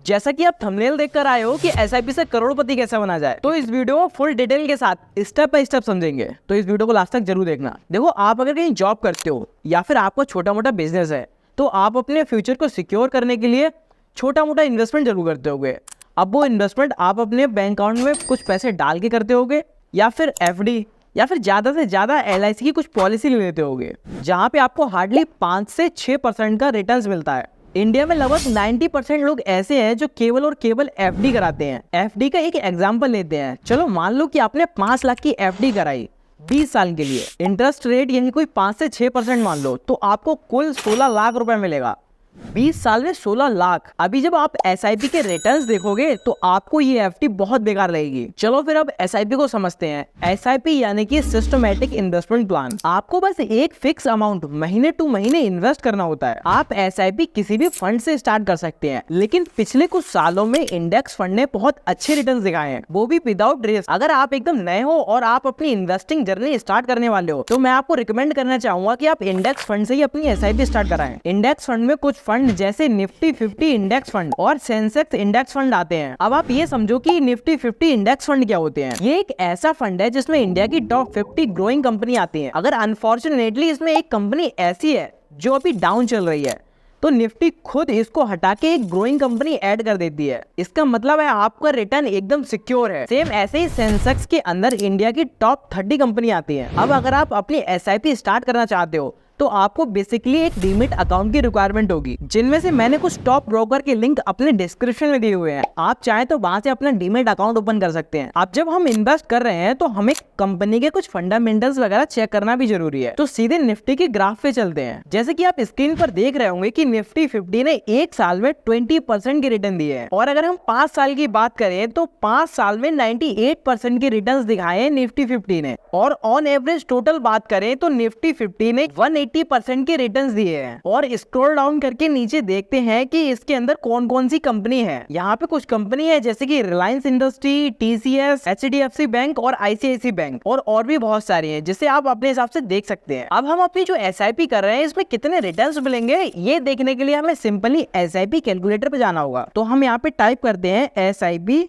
जैसा कि आप थंबनेल देखकर आए हो कि एसआईपी से करोड़पति कैसे बना जाए, तो इस वीडियो में फुल डिटेल के साथ स्टेप बाय स्टेप समझेंगे। तो इस वीडियो को लास्ट तक जरूर देखना। देखो, आप अगर कहीं जॉब करते हो या फिर आपको छोटा मोटा बिजनेस है, तो आप अपने फ्यूचर को सिक्योर करने के लिए छोटा मोटा इन्वेस्टमेंट जरूर करते होगे। अब वो इन्वेस्टमेंट आप अपने बैंक अकाउंट में कुछ पैसे डाल के करते होगे, या फिर एफडी, या फिर ज़्यादा से ज़्यादा एलआईसी की कुछ पॉलिसी ले लेते होगे, जहाँ पे आपको हार्डली 5 से 6% का रिटर्न्स मिलता है। इंडिया में लगभग 90% लोग ऐसे हैं जो केवल और केवल एफडी कराते हैं। एफडी का एक एग्जांपल लेते हैं। चलो मान लो कि आपने 5 लाख की एफडी कराई 20 साल के लिए। इंटरेस्ट रेट यही कोई 5 से 6% मान लो, तो आपको कुल 16 लाख रुपए मिलेगा। 20 साल में 16 लाख। अभी जब आप एसआईपी के रिटर्न्स देखोगे तो आपको ये एफडी बहुत बेकार लगेगी। चलो फिर अब एसआईपी को समझते हैं। एसआईपी यानी कि सिस्टमैटिक इन्वेस्टमेंट प्लान। आपको बस एक फिक्स अमाउंट महीने टू महीने इन्वेस्ट करना होता है। आप एसआईपी किसी भी फंड से स्टार्ट कर सकते हैं, लेकिन पिछले कुछ सालों में इंडेक्स फंड ने बहुत अच्छे रिटर्न्स दिखाए हैं, वो भी विदाउट रिस्क। अगर आप एकदम नए हो और आप अपनी इन्वेस्टिंग जर्नी स्टार्ट करने वाले हो, तो मैं आपको रिकमेंड करना चाहूंगा कि आप इंडेक्स फंड से ही अपनी एसआईपी स्टार्ट कराएं। इंडेक्स फंड में कुछ फंड जैसे निफ्टी 50 इंडेक्स फंड और सेंसेक्स इंडेक्स फंड आते हैं। अब आप ये समझो कि निफ्टी 50 इंडेक्स फंड क्या होते हैं। ये एक ऐसा फंड है जिसमें इंडिया की टॉप 50 ग्रोइंग कंपनी आती है। अगर अनफॉर्चुनेटली इसमें एक कंपनी ऐसी है जो अभी डाउन चल रही है, तो निफ्टी खुद इसको हटा के एक ग्रोइंग कंपनी ऐड कर देती है। इसका मतलब है आपका रिटर्न एकदम सिक्योर है। सेम ऐसे ही सेंसेक्स के अंदर इंडिया की टॉप 30 कंपनी आती है। अब अगर आप अपनी एसआईपी स्टार्ट करना चाहते हो, तो आपको बेसिकली एक डीमेट अकाउंट की रिक्वायरमेंट होगी, जिनमें से मैंने कुछ टॉप ब्रोकर के लिंक अपने डिस्क्रिप्शन में दिए हुए हैं। आप चाहे तो वहां से अपना डीमेट अकाउंट ओपन कर सकते हैं। अब जब हम इन्वेस्ट कर रहे हैं, तो हमें कंपनी के कुछ फंडामेंटल्स वगैरह चेक करना भी जरूरी है। तो सीधे निफ्टी के ग्राफ पे चलते हैं। जैसे कि आप स्क्रीन पर देख रहे होंगे कि निफ्टी 50 ने एक साल में 20% की रिटर्न दी है। और अगर हम 5 साल की बात करें, तो 5 साल में 98% की रिटर्न दिखाए हैं निफ्टी 50 ने। और ऑन एवरेज टोटल बात करें तो निफ्टी 50 ने 180% के रिटर्न्स दिए हैं। और स्क्रॉल डाउन करके नीचे देखते हैं कि इसके अंदर कौन कौन सी कंपनी है। यहाँ पे कुछ कंपनी है जैसे कि Reliance industry, TCS, HDFC bank और आईसीआईसी बैंक, और भी बहुत सारी हैं, जिसे आप अपने हिसाब से देख सकते हैं। अब हम अपनी जो एसआईपी कर रहे हैं, इसमें कितने रिटर्न्स मिलेंगे ये देखने के लिए हमें सिंपली एसआईपी कैलकुलेटर पे जाना होगा। तो हम यहाँ पे टाइप करते हैं SIP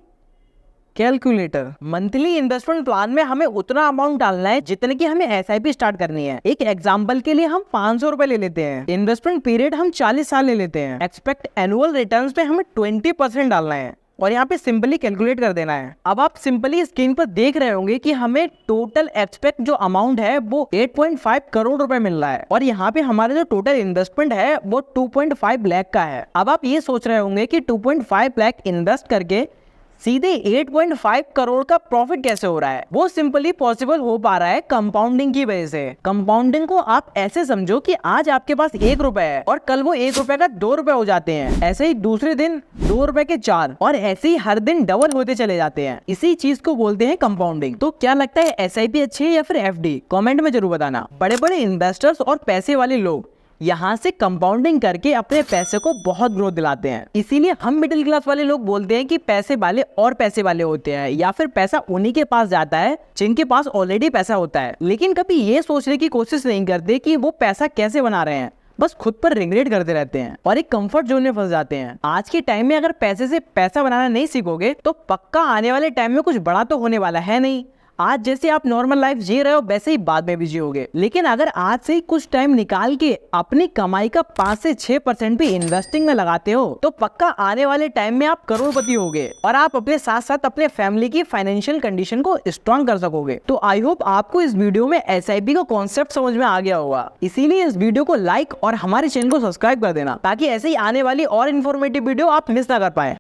calculator. Monthly investment plan में हमें उतना अमाउंट डालना है जितने की हमें एसआईपी स्टार्ट करनी है। एक एग्जांपल के लिए हम 500 रुपए ले लेते हैं। इन्वेस्टमेंट पीरियड हम 40 साल ले लेते हैं। एक्सपेक्ट एनुअल रिटर्न्स पे हमें 20% डालना है और यहाँ पे सिंपली कैलकुलेट कर देना है। अब आप सिंपली स्क्रीन पर देख रहे होंगे कि हमें टोटल एक्सपेक्ट जो अमाउंट है वो 8.5 करोड़ रुपए मिल रहा है, और यहाँ पे हमारा जो टोटल इन्वेस्टमेंट है वो 2.5 लाख का है। अब आप ये सोच रहे होंगे कि 2.5 लाख इन्वेस्ट करके सीधे 8.5 करोड़ का प्रॉफिट कैसे हो रहा है। वो सिंपली पॉसिबल हो पा रहा है कंपाउंडिंग की वजह से। कंपाउंडिंग को आप ऐसे समझो कि आज आपके पास 1 रुपए है और कल वो 1 रुपए का 2 रुपए हो जाते हैं। ऐसे ही दूसरे दिन 2 रुपए के 4, और ऐसे ही हर दिन डबल होते चले जाते हैं। इसी चीज को बोलते हैं कंपाउंडिंग। तो क्या लगता है, एसआईपी अच्छी है या फिर एफडी? कमेंट में जरूर बताना। बड़े बड़े इन्वेस्टर्स और पैसे वाले लोग यहाँ से कंपाउंडिंग करके अपने पैसे को बहुत ग्रोथ दिलाते हैं। इसीलिए हम मिडिल क्लास वाले लोग बोलते हैं कि पैसे वाले और पैसे वाले होते हैं, या फिर पैसा उन्हीं के पास जाता है जिनके पास ऑलरेडी पैसा होता है। लेकिन कभी ये सोचने की कोशिश नहीं करते कि वो पैसा कैसे बना रहे हैं, बस खुद पर रिग्रेट करते रहते हैं और एक कंफर्ट जोन में फंस जाते हैं। आज के टाइम में अगर पैसे से पैसा बनाना नहीं सीखोगे, तो पक्का आने वाले टाइम में कुछ बड़ा तो होने वाला है नहीं। आज जैसे आप नॉर्मल लाइफ जी रहे हो, वैसे ही बाद में भी जियोगे। लेकिन अगर आज से ही कुछ टाइम निकाल के अपनी कमाई का 5 से 6% भी इन्वेस्टिंग में लगाते हो, तो पक्का आने वाले टाइम में आप करोड़पति होगे, और आप अपने साथ साथ अपने फैमिली की फाइनेंशियल कंडीशन को स्ट्रॉन्ग कर सकोगे। तो आई होप आपको इस वीडियो में एसआईपी का कॉन्सेप्ट समझ में आ गया होगा। इसीलिए इस वीडियो को लाइक और हमारे चैनल को सब्सक्राइब कर देना, ताकि ऐसे ही आने वाली और इन्फॉर्मेटिव वीडियो आप मिस ना कर पाए।